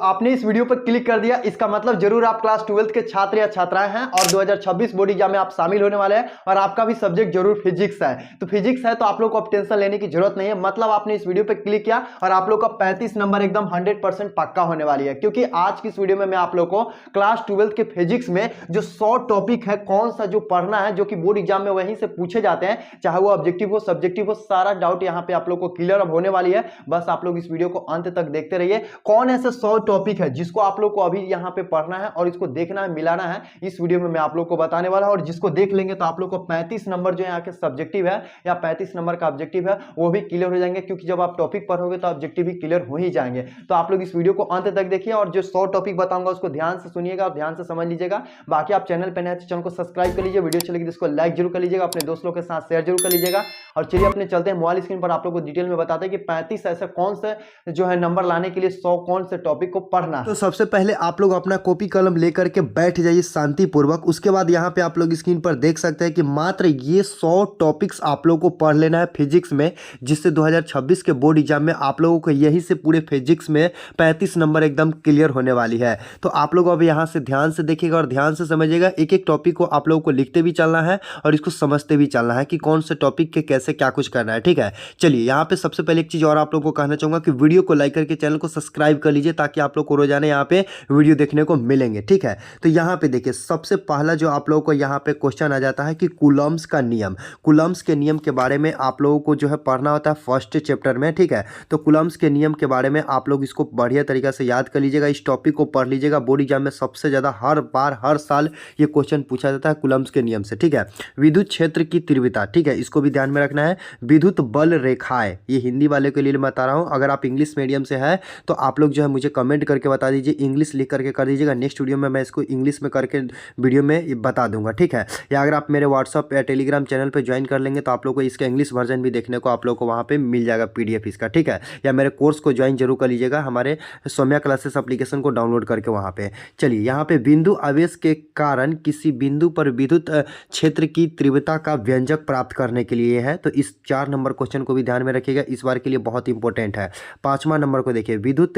आपने इस वीडियो पर क्लिक कर दिया, इसका मतलब जरूर आप क्लास 12th के छात्र या छात्राएं हैं और 2026 बोर्ड एग्जाम में आप शामिल होने वाले हैं और आपका भी सब्जेक्ट जरूर फिजिक्स है। तो फिजिक्स है तो आप लोग को अब टेंशन लेने की जरूरत नहीं है, मतलब आपने इस वीडियो पर क्लिक किया और आप लोग का 35 नंबर एकदम 100% पक्का होने वाली है, क्योंकि आज की इस वीडियो में मैं आप लोग को क्लास 12th के फिजिक्स में जो 100 टॉपिक है कौन सा जो पढ़ना है, जो कि बोर्ड एग्जाम में वहीं से पूछे जाते हैं, चाहे वो ऑब्जेक्टिव हो सब्जेक्टिव हो, सारा डाउट यहाँ पे आप लोग को क्लियर अब होने वाली है। बस आप लोग इस वीडियो को अंत तक देखते रहिए। कौन ऐसे 100 टॉपिक है जिसको आप लोग को अभी यहाँ पे पढ़ना है और इसको देखना है, मिलाना है, इस वीडियो में मैं आप लोग को बताने वाला हूं। और जिसको देख लेंगे तो आप लोग को 35 नंबर जो यहाँ के सब्जेक्टिव है या 35 नंबर का ऑब्जेक्टिव है वो भी क्लियर हो जाएंगे, क्योंकि जब आप टॉपिक पढ़ोगे तो ऑब्जेक्टिव भी क्लियर हो ही जाएंगे। तो आप लोग इस वीडियो को अंत तक देखिए और जो 100 टॉपिक बताऊंगा उसको ध्यान से सुनिएगा और ध्यान से समझ लीजिएगा। बाकी आप चैनल पर नए हैं तो चैनल को सब्सक्राइब कर लीजिए, वीडियो चलेगी इसको लाइक जरूर कर लीजिएगा, अपने दोस्तों के साथ शेयर जरूर कर लीजिएगा। और चलिए अपने चलते हैं मोबाइल स्क्रीन पर, आप लोग को डिटेल में बताते हैं कि 35 ऐसे कौन से जो है नंबर लाने के लिए 100 कौन से टॉपिक को पढ़ना है। तो सबसे पहले आप लोग अपना कॉपी कलम लेकर के बैठ जाइए शांतिपूर्वक। उसके बाद यहाँ पे आप लोग स्क्रीन पर देख सकते हैं कि मात्र ये 100 टॉपिक्स आप लोगों को पढ़ लेना है फिजिक्स में, जिससे 2026 के बोर्ड एग्जाम में आप लोगों को यही से पूरे फिजिक्स में 35 नंबर एकदम क्लियर होने वाली है। तो आप लोग अब यहाँ से ध्यान से देखिएगा और ध्यान से समझिएगा। एक एक टॉपिक को आप लोगों को लिखते भी चलना है और इसको समझते भी चलना है कि कौन से टॉपिक के कैसे क्या कुछ करना है, ठीक है। चलिए यहाँ पे सबसे पहले एक चीज़ और आप लोगों को कहना चाहूँगा कि वीडियो को लाइक करके चैनल को सब्सक्राइब कर लीजिए, ताकि आप लोग को रोजाना यहाँ पे वीडियो देखने को मिलेंगे, ठीक है। तो यहाँ पे देखिए सबसे पहला जो आप लोगों को यहाँ पे क्वेश्चन आ जाता है कि कूलम्ब्स का नियम। कूलम्ब्स के नियम के बारे में आप लोगों को जो है पढ़ना होता है फर्स्ट चैप्टर में, ठीक है। तो कूलम्ब्स के नियम के बारे में आप लोग इसको बढ़िया तरीका से याद कर लीजिएगा, इस टॉपिक को पढ़ लीजिएगा। बोर्ड एग्जाम में सबसे ज़्यादा हर बार हर साल ये क्वेश्चन पूछा जाता है कूलम्ब्स के नियम से, ठीक है। विद्युत क्षेत्र की तीव्रता, ठीक है, इसको भी ध्यान में रखना है। विद्युत बल रेखाएं, ये हिंदी वाले के लिए बता रहा हूँ। अगर आप इंग्लिश मीडियम से है तो आप लोग जो है मुझे कमेंट करके बता दीजिए, इंग्लिश लिख करके कर दीजिएगा। नेक्स्ट वीडियो में मैं इसको इंग्लिश में करके वीडियो में बता दूंगा, ठीक है। या अगर आप मेरे व्हाट्सअप या टेलीग्राम चैनल पे ज्वाइन कर लेंगे तो आप लोग को इसका इंग्लिश वर्जन भी देखने को आप लोग को वहाँ पे मिल जाएगा PDF इसका, ठीक है। या मेरे कोर्स को ज्वाइन जरूर कर लीजिएगा, हमारे सौम्या क्लासेस एप्लीकेशन को डाउनलोड करके वहाँ पे। चलिए यहाँ पे बिंदु आवेश के कारण किसी बिंदु पर विद्युत क्षेत्र की तीव्रता का व्यंजक प्राप्त करने के लिए है। तो इस 4 नंबर क्वेश्चन को भी ध्यान में रखिएगा, इस बार के लिए बहुत इंपॉर्टेंट है। 5वां नंबर को देखिए, विद्युत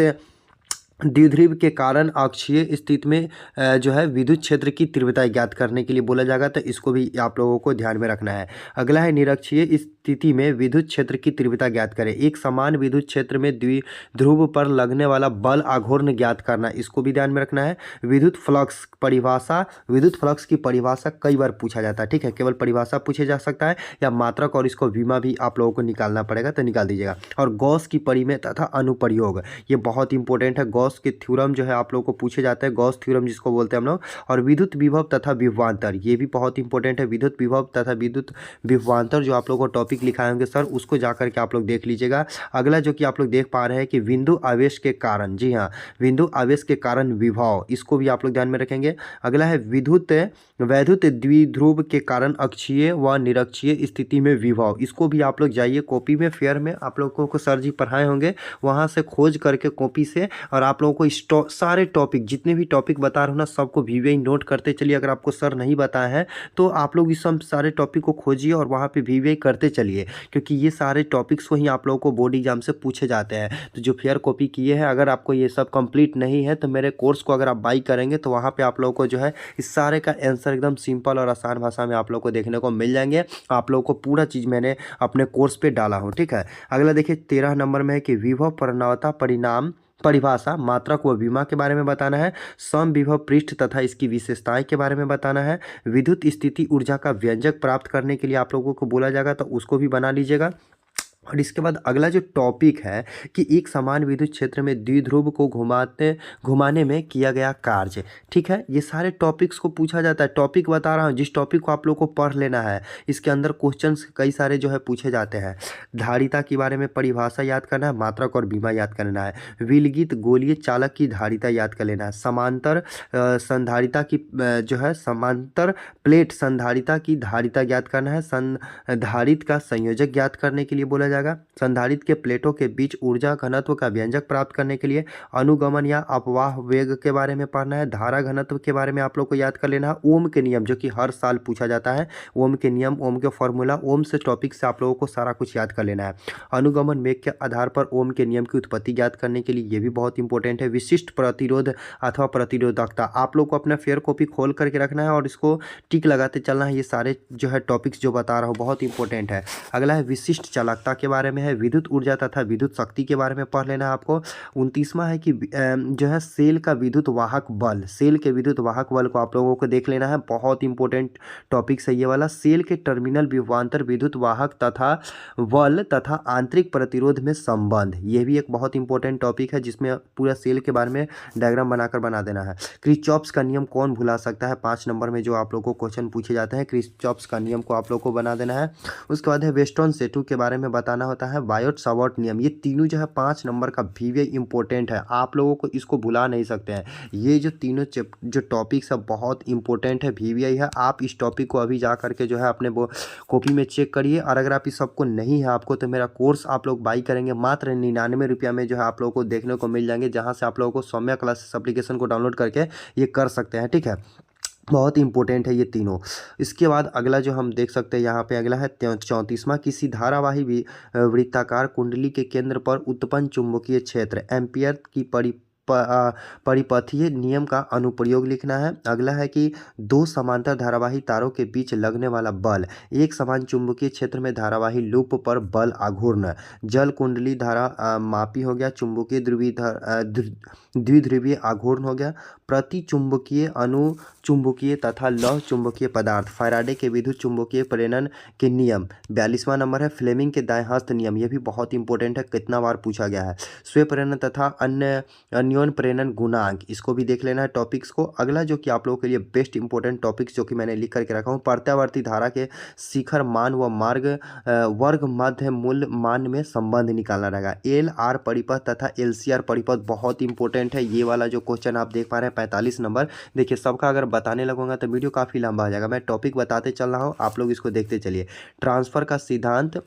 द्विध्रुव के कारण अक्षीय स्थिति में जो है विद्युत क्षेत्र की तीव्रता ज्ञात करने के लिए बोला जाएगा, तो इसको भी आप लोगों को ध्यान में रखना है। अगला है निरक्षीय स्थिति में विद्युत क्षेत्र की तीव्रता ज्ञात करें। एक समान विद्युत क्षेत्र में द्विध्रुव पर लगने वाला बल आघूर्ण ज्ञात करना, इसको भी ध्यान में रखना है। विद्युत फ्लक्स परिभाषा, विद्युत फ्लक्स की परिभाषा कई बार पूछा जाता है, ठीक है। केवल परिभाषा पूछे जा सकता है या मात्रक और इसको विमा भी आप लोगों को निकालना पड़ेगा, तो निकाल दीजिएगा। और गॉस की परिमेय तथा अनुप्रयोग, ये बहुत इंपॉर्टेंट है। गॉस के थ्योरम जो है आप लोगों को पूछे जाते हैं, गॉस थ्योरम जिसको बोलते हैं हम लोग। और विद्युत विभव तथा विभवांतर, ये भी बहुत इंपॉर्टेंट है। विद्युत विभव तथा विद्युत विभवांतर जो आप लोगों को टॉपिक लिखाए होंगे सर, उसको जाकर के आप लोग देख लीजिएगा। अगला जो कि आप लोग देख पा रहे हैं कि बिंदु आवेश के कारण, जी हाँ, बिंदु आवेश के कारण विभव, इसको भी आप लोग ध्यान में रखेंगे। अगला है वैद्युत द्विध्रुव के कारण अक्षीय व निरक्षीय स्थिति में विभव, इसको भी आप लोग जाइए कॉपी में फेयर में आप लोगों को सर जी पढ़ाए होंगे, वहाँ से खोज करके कॉपी से, और आप लोगों को सारे टॉपिक जितने भी टॉपिक बता रहा हूँ ना सबको वी नोट करते चलिए। अगर आपको सर नहीं बताया है तो आप लोग इस सब सारे टॉपिक को खोजिए और वहाँ पे वी करते चलिए, क्योंकि ये सारे टॉपिक्स को ही आप लोगों को बोर्ड एग्जाम से पूछे जाते हैं। तो जो फेयर कॉपी किए हैं, अगर आपको ये सब कंप्लीट नहीं है तो मेरे कोर्स को अगर आप बाई करेंगे तो वहाँ पे आप लोगों को जो है इस सारे का आंसर एकदम सिंपल और आसान भाषा में आप लोग को देखने को मिल जाएंगे। आप लोगों को पूरा चीज़ मैंने अपने कोर्स पे डाला हूँ, ठीक है। अगला देखिए 13 नंबर में है कि विभव परिणामता परिणाम परिभाषा, मात्रक व विमा के बारे में बताना है। समविभव पृष्ठ तथा इसकी विशेषताएं के बारे में बताना है। विद्युत स्थिति ऊर्जा का व्यंजक प्राप्त करने के लिए आप लोगों को बोला जाएगा, तो उसको भी बना लीजिएगा। और इसके बाद अगला जो टॉपिक है कि एक समान विद्युत क्षेत्र में द्विध्रुव को घुमाने में किया गया कार्य, ठीक है। ये सारे टॉपिक्स को पूछा जाता है, टॉपिक बता रहा हूँ, जिस टॉपिक को आप लोग को पढ़ लेना है। इसके अंदर क्वेश्चंस कई सारे जो है पूछे जाते हैं। धारिता के बारे में परिभाषा याद करना है, मात्रक और विमा याद करना है। विलगित गोलीय चालक की धारिता याद कर लेना है। समांतर संधारिता की जो है समांतर प्लेट संधारिता की धारिता याद करना है। संधारित का संयोजक याद करने के लिए बोला जाएगा। जाएगा। संधारित्र के प्लेटों के बीच ऊर्जा घनत्व का व्यंजक प्राप्त करने के लिए अनुगमन या अपवाह वेग के बारे में पढ़ना है। धारा घनत्व के बारे में आप लोग को याद कर लेना है। ओम के नियम, जो कि हर साल पूछा जाता है, ओम के नियम, ओम के फॉर्मूला, ओम से टॉपिक से आप लोगों को सारा कुछ याद कर लेना है। अनुगमन वेग के आधार पर ओम के नियम की उत्पत्ति ज्ञात करने के लिए ये भी बहुत इंपॉर्टेंट है। विशिष्ट प्रतिरोध अथवा प्रतिरोधकता, आप लोग को अपना फेयर कॉपी खोल करके रखना है और इसको टिक लगाते चलना है। ये सारे जो है टॉपिक्स जो बता रहा हूँ बहुत इंपॉर्टेंट है। अगला है विशिष्ट चालकता के बारे में है। विद्युत ऊर्जा तथा विद्युत शक्ति के बारे में पढ़ लेना है आपको। 29वां है कि जो है सेल का विद्युत वाहक बल, सेल के विद्युत वाहक बल को आप लोगों को देख लेना है। बहुत इंपॉर्टेंट टॉपिक्स है ये वाला। सेल के टर्मिनल विभवांतर विद्युत वाहक तथा बल तथा आंतरिक प्रतिरोध में संबंध, ये भी एक बहुत इंपॉर्टेंट टॉपिक है जिसमें पूरा सेल के बारे में डायग्राम बनाकर बना देना है। किरचॉफ्स का नियम कौन भुला सकता है, 5 नंबर में जो आप लोग को क्वेश्चन पूछे जाते हैं, किरचॉफ्स का नियम को आप लोग को बना देना है। उसके बाद है वेस्टर्न सेतु के बारे में बताना होता है। बायोट सावर्ट नियम, ये तीनों जो है 5 नंबर का भी इंपॉर्टेंट है, आप लोगों को इसको भुला नहीं सकते हैं। ये जो तीनों जो टॉपिक्स है बहुत इंपॉर्टेंट है, VVI है। आप इस टॉपिक को अभी जा करके जो है अपने वो कॉपी में चेक करिए। और अगर आप इस सबको नहीं है आपको, तो मेरा कोर्स आप लोग बाई करेंगे मात्र 99 रुपया में, जो है आप लोगों को देखने को मिल जाएंगे, जहाँ से आप लोगों को सौम्या क्लासेस एप्लीकेशन को डाउनलोड करके ये कर सकते हैं। ठीक है, बहुत इंपॉर्टेंट है ये तीनों। इसके बाद अगला जो हम देख सकते हैं यहाँ पे, अगला है 34वां, किसी धारावाही भी वृत्ताकार कुंडली के केंद्र पर उत्पन्न चुंबकीय क्षेत्र एम्पियर की परिपथीय नियम का अनुप्रयोग लिखना है। अगला है कि 2 समांतर धारावाही तारों के बीच लगने वाला बल, एक समान चुंबकीय क्षेत्र में धारावाही लूप पर बल आघूर्ण, जल कुंडली धारा मापी हो गया, चुंबकीय द्विध्रुवीय आघूर्ण हो गया, प्रति चुंबकीय अणु चुंबकीय तथा लौह चुंबकीय पदार्थ, फैराडे के विद्युत चुंबकीय प्रेरण के नियम। 42वां नंबर है फ्लेमिंग के दाएं हस्त नियम, ये भी बहुत इंपॉर्टेंट है, कितना बार पूछा गया है। स्व प्रेरण तथा अन्योन प्रेरण गुणांक, इसको भी देख लेना है टॉपिक्स को। अगला जो कि आप लोगों के लिए बेस्ट इंपॉर्टेंट टॉपिक्स जो कि मैंने लिख करके रखा हूँ, प्रत्यावर्ती धारा के शिखर मान व मार्ग वर्ग मध्य मूल मान में संबंध निकालना रहेगा। LR परिपथ तथा LCR परिपथ बहुत इंपॉर्टेंट है। ये वाला जो क्वेश्चन आप देख पा रहे हैं 45 नंबर, देखिए सबका अगर बताने लगूंगा तो वीडियो काफ़ी लंबा हो जाएगा। मैं टॉपिक बताते चल रहा हूँ, आप लोग इसको देखते चलिए। ट्रांसफर का सिद्धांत,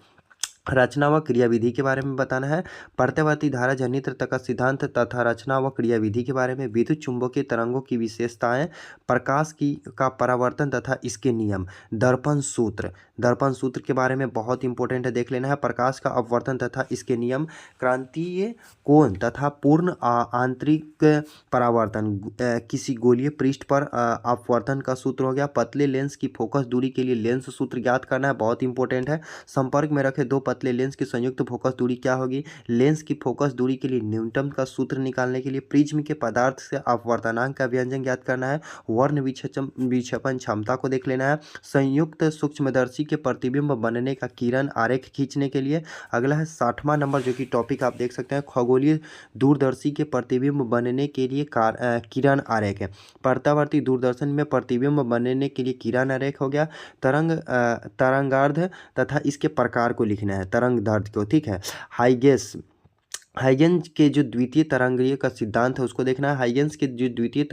रचना व क्रियाविधि के बारे में बताना है। प्रत्यावर्ती धारा जनित्र तक का सिद्धांत तथा रचना व क्रियाविधि के बारे में। विद्युत चुंबकीय तरंगों की विशेषताएं, प्रकाश का परावर्तन तथा इसके नियम। दर्पण सूत्र, दर्पण सूत्र के बारे में बहुत इंपॉर्टेंट है, देख लेना है। प्रकाश का अपवर्तन तथा इसके नियम। क्रांतीय कोण तथा पूर्ण आंतरिक परावर्तन, किसी गोलीय पृष्ठ पर अपवर्तन का सूत्र हो गया। पतले लेंस की फोकस दूरी के लिए लेंस सूत्र ज्ञात करना है, बहुत इंपॉर्टेंट है। संपर्क में रखे 2 पतले लेंस की संयुक्त फोकस दूरी क्या होगी। लेंस की फोकस दूरी के लिए न्यूनतम का सूत्र निकालने के लिए प्रिज्म के पदार्थ से अपवर्तनांक का व्यंजन ज्ञात करना है। वर्ण विक्षेपण क्षमता को देख लेना है। संयुक्त सूक्ष्मदर्शी के प्रतिबिंब बनने का किरण आरेख खींचने के लिए। अगला है 60वां नंबर, जो कि टॉपिक आप देख सकते हैं, खगोलीय दूरदर्शी के प्रतिबिंब बनने के लिए किरण आरेख है। प्रत्यावर्ती दूरदर्शन में प्रतिबिंब बनने के लिए किरण आरेख हो गया। तरंगार्ध तथा इसके प्रकार को लिखना है, तरंग दैर्ध्य को, ठीक है। हाइगेंस के जो द्वितीय तरंगीय का सिद्धांत है उसको देखना है। हाइगेंस के जो द्वितीय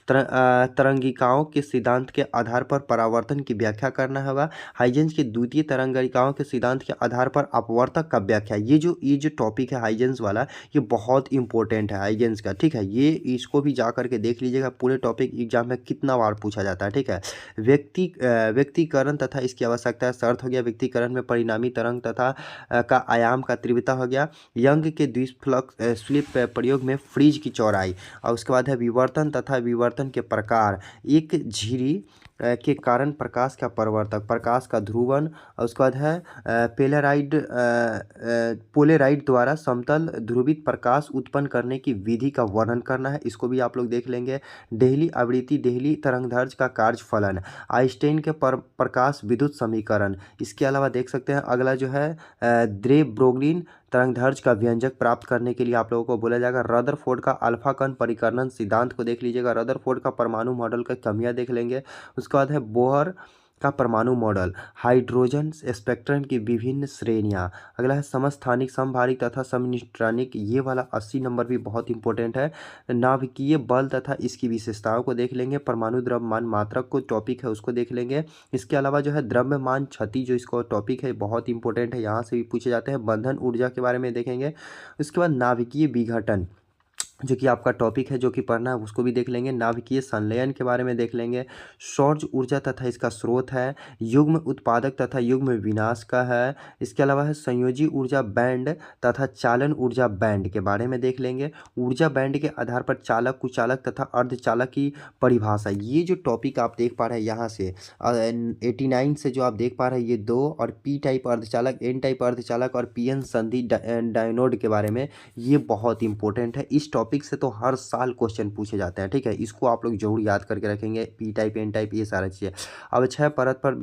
तरंगिकाओं के सिद्धांत के आधार पर परावर्तन की व्याख्या करना होगा। हाइगेंस के द्वितीय तरंगिकाओं के सिद्धांत के आधार पर अपवर्तक का व्याख्या। ये जो टॉपिक है हाइगेंस वाला, ये बहुत इंपॉर्टेंट है हाइगेंस का, ठीक है। ये इसको भी जा करके देख लीजिएगा, पूरे टॉपिक एग्जाम में कितना बार पूछा जाता है, ठीक है। व्यक्तिकरण तथा इसकी आवश्यकता शर्त हो गया। व्यक्तिकरण में परिणामी तरंग तथा का आयाम का तीव्रता हो गया। यंग के द्विफ्लक्स स्लिप प्रयोग में फ्रिज की चौड़ाई। और उसके बाद है विवर्तन तथा विवर्तन के प्रकार। एक झिरी के कारण प्रकाश का परिवर्तक, प्रकाश का ध्रुवन। और उसके बाद है पोलेराइड द्वारा समतल ध्रुवित प्रकाश उत्पन्न करने की विधि का वर्णन करना है, इसको भी आप लोग देख लेंगे। डेहली आवृत्ति, डेहली तरंगदैर्ध्य का कार्यफलन। आइंस्टाइन के प्रकाश विद्युत समीकरण। इसके अलावा देख सकते हैं अगला जो है द्रे-ब्रोगली तरंगदैर्ध्य का व्यंजक प्राप्त करने के लिए आप लोगों को बोला जाएगा। रदरफोर्ड का अल्फा कण परिकर्णन सिद्धांत को देख लीजिएगा। रदरफोर्ड का परमाणु मॉडल का कमियां देख लेंगे। उसके बाद है बोहर का परमाणु मॉडल, हाइड्रोजन स्पेक्ट्रम की विभिन्न श्रेणियाँ। अगला है समस्थानिक, समभारिक तथा समन्यूट्रॉनिक, ये वाला 80 नंबर भी बहुत इंपॉर्टेंट है। नाभिकीय बल तथा इसकी विशेषताओं को देख लेंगे। परमाणु द्रव्यमान मात्रक को टॉपिक है उसको देख लेंगे। इसके अलावा जो है द्रव्यमान क्षति जो इसको टॉपिक है बहुत इंपॉर्टेंट है, यहाँ से भी पूछे जाते हैं। बंधन ऊर्जा के बारे में देखेंगे। उसके बाद नाभिकीय विघटन जो कि आपका टॉपिक है जो कि पढ़ना है उसको भी देख लेंगे। नाभिकीय संलयन के बारे में देख लेंगे। सौर ऊर्जा तथा इसका स्रोत है। युग्म उत्पादक तथा युग्म विनाश का है। इसके अलावा है संयोजी ऊर्जा बैंड तथा चालन ऊर्जा बैंड के बारे में देख लेंगे। ऊर्जा बैंड के आधार पर चालक, कुचालक तथा अर्धचालक की परिभाषा। ये जो टॉपिक आप देख पा रहे हैं यहाँ से 89 से जो आप देख पा रहे हैं ये दो, और पी टाइप अर्धचालक, एन टाइप अर्धचालक और पीएन संधि डायनोड के बारे में, ये बहुत इंपॉर्टेंट है। इस टॉपिक से तो हर साल क्वेश्चन पूछे जाते हैं, ठीक है, इसको आप लोग जरूर याद करके रखेंगे। पी टाइप, एन टाइप, ये सारा चीज़ें। अब 6 परत पर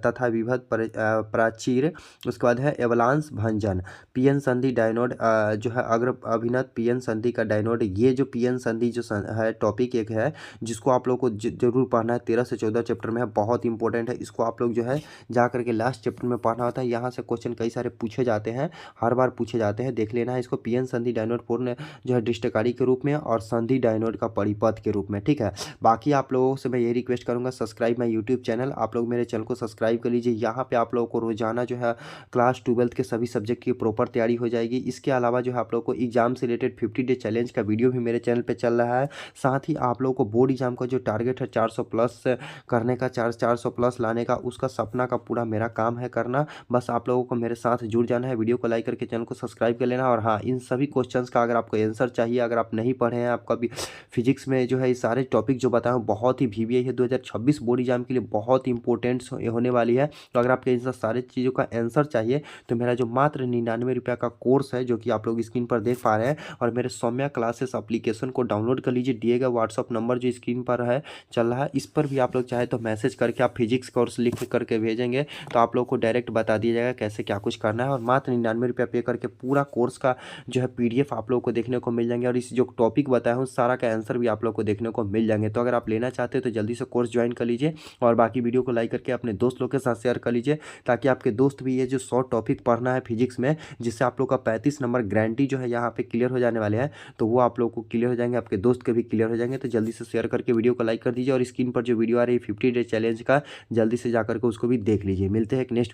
तथा विभक्त प्राचीर। उसके बाद है एवलांस भंजन, पीएन संधि डायनोड जो है अग्र अभिनत पीएन संधि का डायनोड। ये जो पीएन संधि जो है टॉपिक एक है जिसको आप लोग को जरूर पढ़ना है। 13 से 14 चैप्टर में है, बहुत इंपॉर्टेंट है। इसको आप लोग जो है जा करके लास्ट चैप्टर में पढ़ना होता है। यहाँ से क्वेश्चन कई सारे पूछे जाते हैं, हर बार पूछे जाते हैं, देख लेना है इसको। पीएन संधि डायनोड पूर्ण जो है दृष्टकारी के रूप में और संधि डायनोड का परिपथ के रूप में, ठीक है। बाकी आप लोगों से मैं ये रिक्वेस्ट करूंगा, सब्सक्राइब माय यूट्यूब चैनल, आप लोग मेरे चैनल को सब्सक्राइब कर लीजिए। यहाँ पे आप लोगों को रोजाना जो है क्लास 12 के सभी सब्जेक्ट की प्रॉपर तैयारी हो जाएगी। इसके अलावा जो है आप लोग को एग्जाम से रिलेटेड 50 डे चैलेंज का वीडियो भी मेरे चैनल पर चल रहा है। साथ ही आप लोगों को बोर्ड एग्जाम का जो टारगेट है 400 प्लस करने का, 400 प्लस लाने का, उसका सपना का पूरा मेरा काम है करना। बस आप लोगों को मेरे साथ जुड़ जाना है, वीडियो को लाइक करके चैनल को सब्सक्राइब कर लेना। और हाँ, इन सभी क्वेश्चंस का अगर आपको आंसर चाहिए, अगर आप नहीं पढ़े हैं, आपका भी फिजिक्स में जो है ये सारे टॉपिक जो बताया हूँ बहुत ही वीवीआई है, 2026 बोर्ड एग्जाम के लिए बहुत इंपॉर्टेंट होने वाली है। तो अगर आपके इन सारे चीज़ों का आंसर चाहिए तो मेरा जो मात्र 99 रुपये का कोर्स है जो कि आप लोग स्क्रीन पर देख पा रहे हैं, और मेरे सौम्या क्लासेस एप्लीकेशन को डाउनलोड कर लीजिए। दिए गए व्हाट्सअप नंबर जो स्क्रीन पर है चल रहा है, इस पर भी आप लोग चाहे तो मैसेज करके आप फिजिक्स कोर्स लिख करके भेजेंगे तो आप लोग को डायरेक्ट बता दिया जाएगा कैसे क्या कुछ करना है। और मात्र 99 रुपये पे करके पूरा कोर्स का जो है PDF आप लोग को देखने को मिल जाएंगे, और इस जो टॉपिक बताया हूँ सारा का आंसर भी आप लोग को देखने को मिल जाएंगे। तो अगर आप लेना चाहते हो तो जल्दी से कोर्स ज्वाइन कर लीजिए, और बाकी वीडियो को लाइक करके अपने दोस्त लोग के साथ शेयर कर लीजिए, ताकि आपके दोस्त भी ये जो शॉर्ट टॉपिक पढ़ना है फिजिक्स में, जिससे आप लोग का 35 नंबर गारंटी जो है यहाँ पे क्लियर हो जाने वाले हैं, तो वो आप लोग को क्लियर हो जाएंगे, आपके दोस्त के भी क्लियर हो जाएंगे। तो जल्दी से शेयर करके वीडियो को लाइक कर दीजिए, और स्क्रीन पर जो वीडियो आ रही है 50 डे चैलेंज का, जल्दी से जाकर के उसको भी देख लीजिए। मिलते हैं एक नेक्स्ट